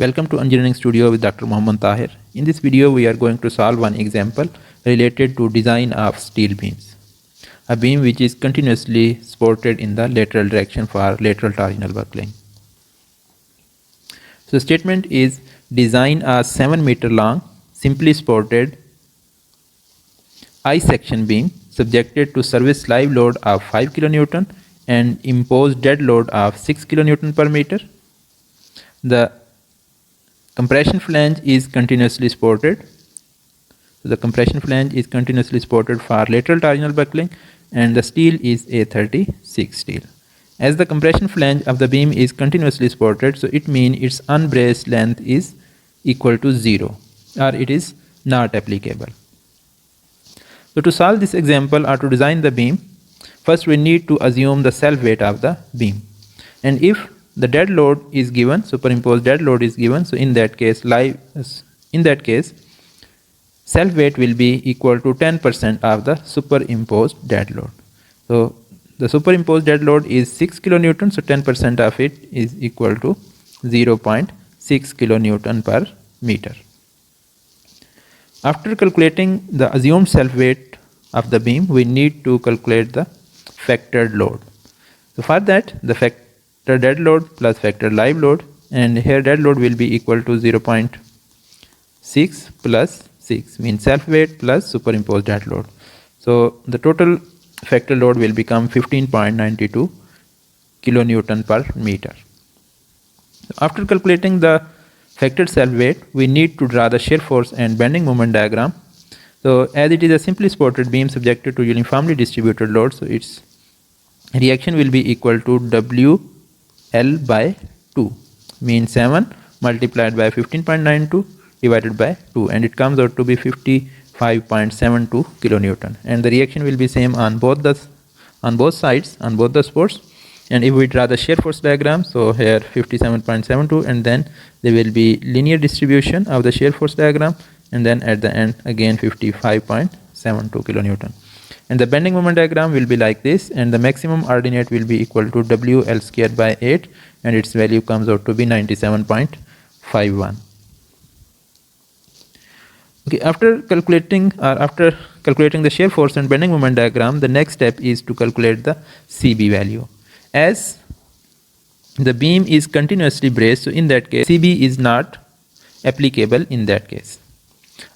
Welcome to Engineering Studio with Dr. Mohammed Tahir. In this video, we are going to solve one example related to design of steel beams. A beam which is continuously supported in the lateral direction for lateral torsional buckling. So statement is design a 7-meter long, simply supported I-section beam subjected to service live load of 5 kN and imposed dead load of 6 kN per meter. The compression flange is continuously supported. So the compression flange is continuously supported for lateral torsional buckling and the steel is A36 steel. As the compression flange of the beam is continuously supported, so it means its unbraced length is equal to 0 or it is not applicable. So to solve this example or to design the beam, first we need to assume the self weight of the beam. And if the dead load is given, superimposed dead load is given, so in that case self weight will be equal to 10% of the superimposed dead load. So the superimposed dead load is 6 kilonewton, so 10% of it is equal to 0.6 kilonewton per meter. After calculating the assumed self weight of the beam, we need to calculate the factored load. So for that, the factor dead load plus factor live load, and here dead load will be equal to 0.6 plus 6 means self weight plus superimposed dead load. So the total factor load will become 15.92 kilonewton per meter. So after calculating the factored self weight, we need to draw the shear force and bending moment diagram. So as it is a simply supported beam subjected to uniformly distributed load, so its reaction will be equal to WL by 2 means 7 multiplied by 15.92 divided by 2, and it comes out to be 55.72 kilonewton, and the reaction will be same on both sides, on both the supports. And if we draw the shear force diagram, so here 57.72, and then there will be linear distribution of the shear force diagram, and then at the end again 55.72 kilonewton. And the bending moment diagram will be like this, and the maximum ordinate will be equal to WL squared by 8, and its value comes out to be 97.51. Okay, after calculating the shear force and bending moment diagram, the next step is to calculate the CB value. As the beam is continuously braced, so in that case CB is not applicable in that case,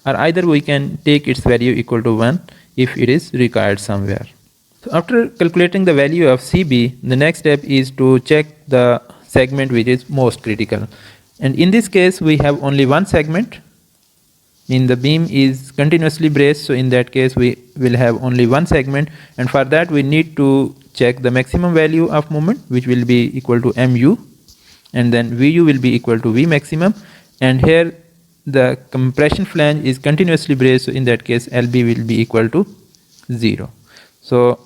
or either we can take its value equal to 1 if it is required somewhere. So after calculating the value of CB, the next step is to check the segment which is most critical, and in this case we have only one segment. In the beam is continuously braced, so in that case we will have only one segment, and for that we need to check the maximum value of moment, which will be equal to mu, and then Vu will be equal to V maximum, and here the compression flange is continuously braced, so in that case LB will be equal to 0. So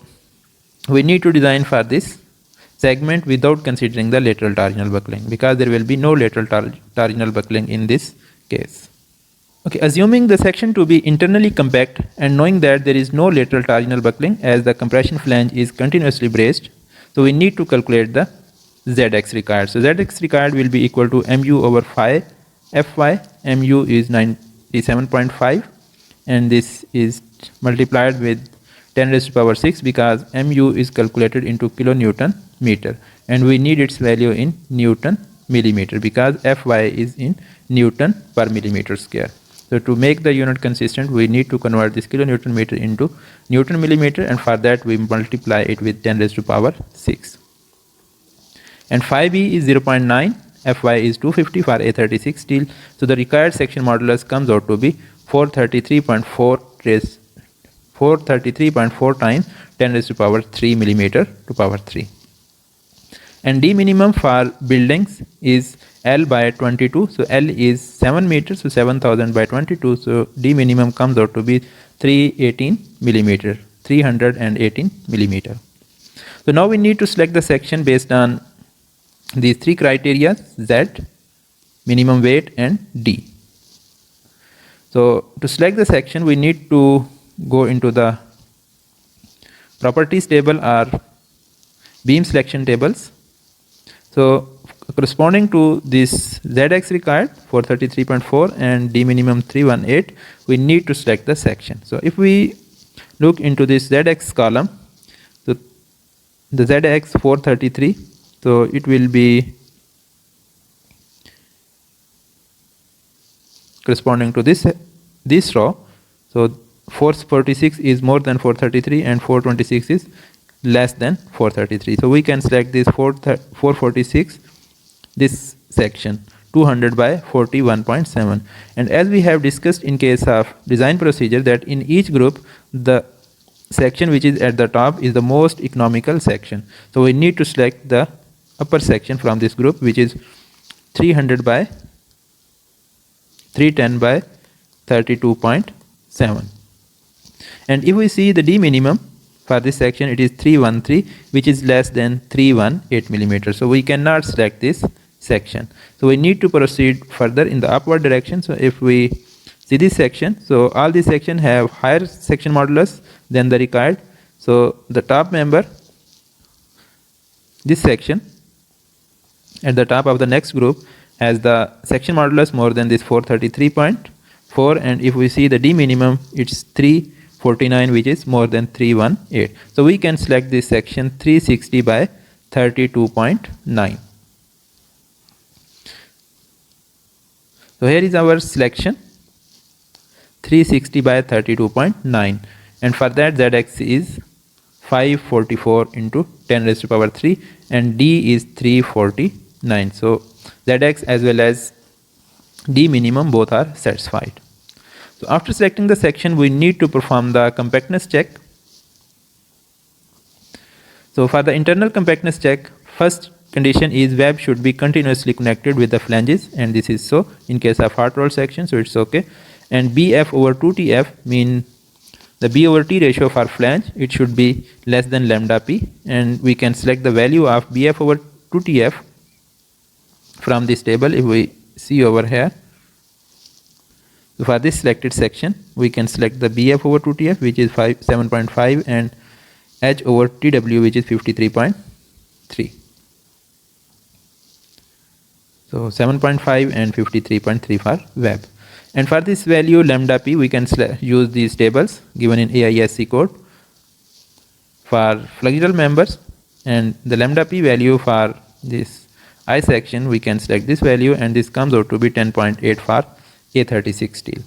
we need to design for this segment without considering the lateral torsional buckling, because there will be no lateral torsional buckling in this case. Okay, assuming the section to be internally compact and knowing that there is no lateral torsional buckling as the compression flange is continuously braced, so we need to calculate the Zx required. So Zx required will be equal to mu over phi Fy. Mu is 97.5, and this is multiplied with 10 raised to power 6 because mu is calculated into kilonewton meter, and we need its value in Newton millimeter because Fy is in Newton per millimeter square. So to make the unit consistent, we need to convert this kilonewton meter into Newton millimeter, and for that we multiply it with 10 raised to power 6. And phi b is 0.9, Fy is 250 for A36 steel. So the required section modulus comes out to be 433.4 times 10 raised to power 3 millimeter to power 3. And D minimum for buildings is L by 22, so L is 7 meters, so 7000 by 22, so D minimum comes out to be 318 millimeter. So now we need to select the section based on these three criteria: Z, minimum weight, and D. So to select the section, we need to go into the properties table or beam selection tables. So So corresponding to this ZX required 433.4 and D minimum 318, we need to select the section. So if we look into this ZX column, so the ZX 433, so it will be corresponding to this row. So 446 is more than 433 and 426 is less than 433. So we can select this 446, this section 200 by 41.7. And as we have discussed in case of design procedure, that in each group the section which is at the top is the most economical section. So we need to select the upper section from this group, which is 300 by 310 by 32.7. And if we see the D minimum for this section, it is 313, which is less than 318 millimeters. So we cannot select this section. So we need to proceed further in the upward direction. So if we see this section, so all these sections have higher section modulus than the required. So the top member, this section at the top of the next group, has the section modulus more than this 433.4, and if we see the D minimum, it's 349, which is more than 318. So we can select this section 360 by 32.9. So here is our selection 360 by 32.9, and for that ZX is 544 into 10 raised to power 3 and D is 349. So ZX as well as D minimum both are satisfied. So after selecting the section, we need to perform the compactness check. So for the internal compactness check, first condition is web should be continuously connected with the flanges, and this is so in case of hot roll section, so it's okay. And BF over 2TF mean the B over T ratio for flange, it should be less than lambda P, and we can select the value of BF over 2TF from this table. If we see over here, so for this selected section, we can select the BF over 2TF, which is 7.5, and H over TW, which is 53.3. So 7.5 and 53.3 for web. And for this value lambda P, we can use these tables given in AISC code for flexural members, and the lambda P value for this I section, we can select this value, and this comes out to be 10.8 for A36 steel.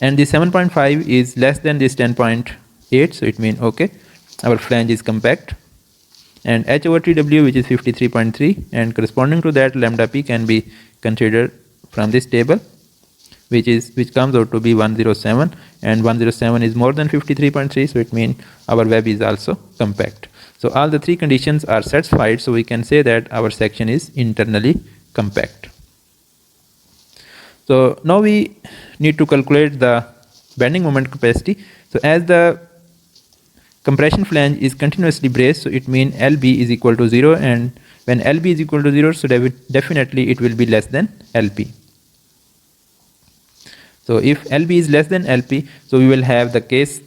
And the 7.5 is less than this 10.8, so it means okay, our flange is compact. And H over TW, which is 53.3, and corresponding to that lambda P can be considered from this table, which comes out to be 107, and 107 is more than 53.3, so it means our web is also compact. So all the three conditions are satisfied, so we can say that our section is internally compact. So now we need to calculate the bending moment capacity. So as the compression flange is continuously braced, so it means LB is equal to 0, and when LB is equal to 0, so definitely it will be less than LP. So if LB is less than LP, so we will have the case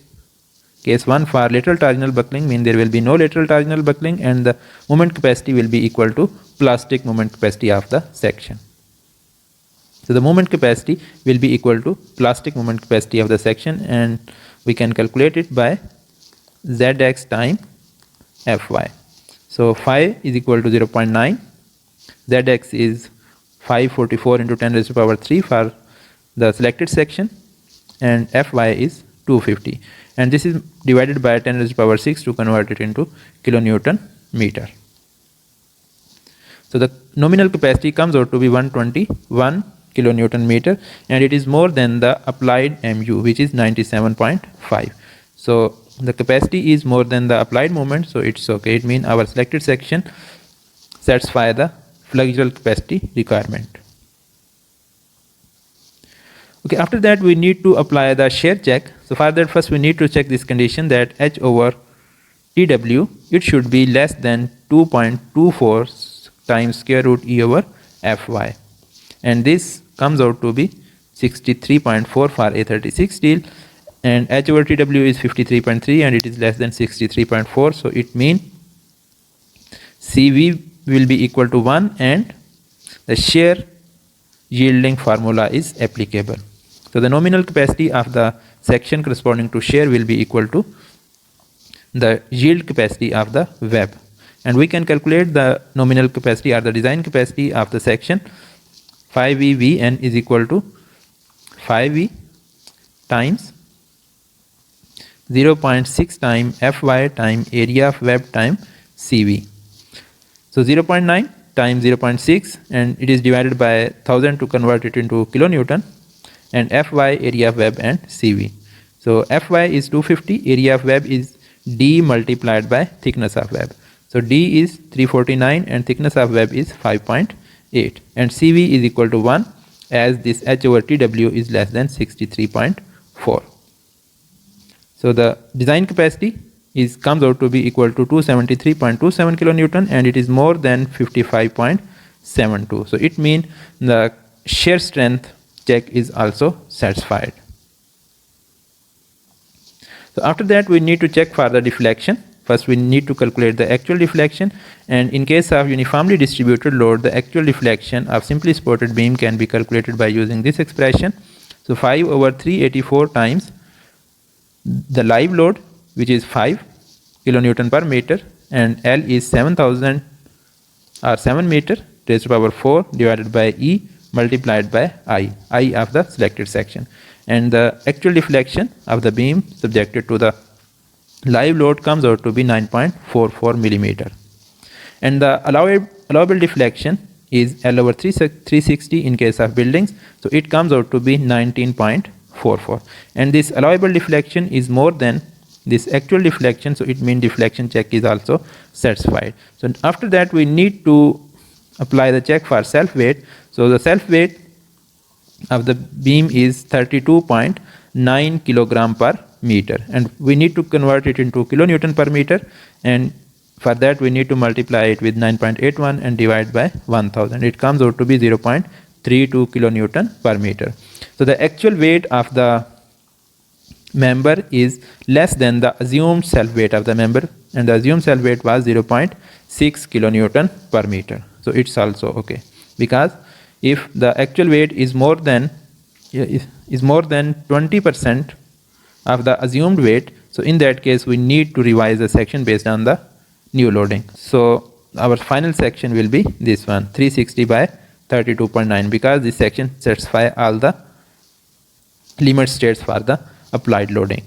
1 for lateral torsional buckling, mean there will be no lateral torsional buckling, and the moment capacity will be equal to plastic moment capacity of the section. So the moment capacity will be equal to plastic moment capacity of the section, and we can calculate it by ZX time Fy. So phi is equal to 0.9, ZX is 544 into 10 raised to power 3 for the selected section, and Fy is 250, and this is divided by 10 raised to power 6 to convert it into kilonewton meter. So the nominal capacity comes out to be 121 kilonewton meter, and it is more than the applied MU, which is 97.5. So the capacity is more than the applied moment, so it's okay. It means our selected section satisfy the flexural capacity requirement. Okay, after that we need to apply the shear check. So for that, first we need to check this condition that H over TW, it should be less than 2.24 times square root E over Fy, and this comes out to be 63.4 for A36 steel, and H over TW is 53.3, and it is less than 63.4, so it means CV will be equal to 1 and the shear yielding formula is applicable. So the nominal capacity of the section corresponding to shear will be equal to the yield capacity of the web, and we can calculate the nominal capacity or the design capacity of the section. 5V Vn is equal to 5V times 0.6 times Fy times area of web times Cv. So 0.9 times 0.6, and it is divided by 1000 to convert it into kilonewton, and Fy area of web and Cv. So Fy is 250, area of web is d multiplied by thickness of web. So d is 349 and thickness of web is 5.8, and Cv is equal to 1 as this H over Tw is less than 63.4. So the design capacity comes out to be equal to 273.27 kilonewton, and it is more than 55.72. So it means the shear strength check is also satisfied. So after that, we need to check for the deflection. First, we need to calculate the actual deflection, and in case of uniformly distributed load, the actual deflection of simply supported beam can be calculated by using this expression. So 5 over 384 times the live load, which is 5 kilonewton per meter, and L is 7000 or 7 meter raised to power 4 divided by E multiplied by I of the selected section, and the actual deflection of the beam subjected to the live load comes out to be 9.44 millimeter, and the allowable deflection is L over 360 in case of buildings, so it comes out to be 19.44, and this allowable deflection is more than this actual deflection, so it means deflection check is also satisfied. So after that, we need to apply the check for self weight. So the self weight of the beam is 32.9 kilogram per meter, and we need to convert it into kilonewton per meter, and for that we need to multiply it with 9.81 and divide by 1000. It comes out to be 0.32 kilonewton per meter. So the actual weight of the member is less than the assumed self weight of the member, and the assumed self weight was 0.6 kilonewton per meter. So it's also okay, because if the actual weight is more than 20% of the assumed weight, so in that case we need to revise the section based on the new loading. So our final section will be this one, 360 by 32.9, because this section satisfies all the limit states for the applied loading.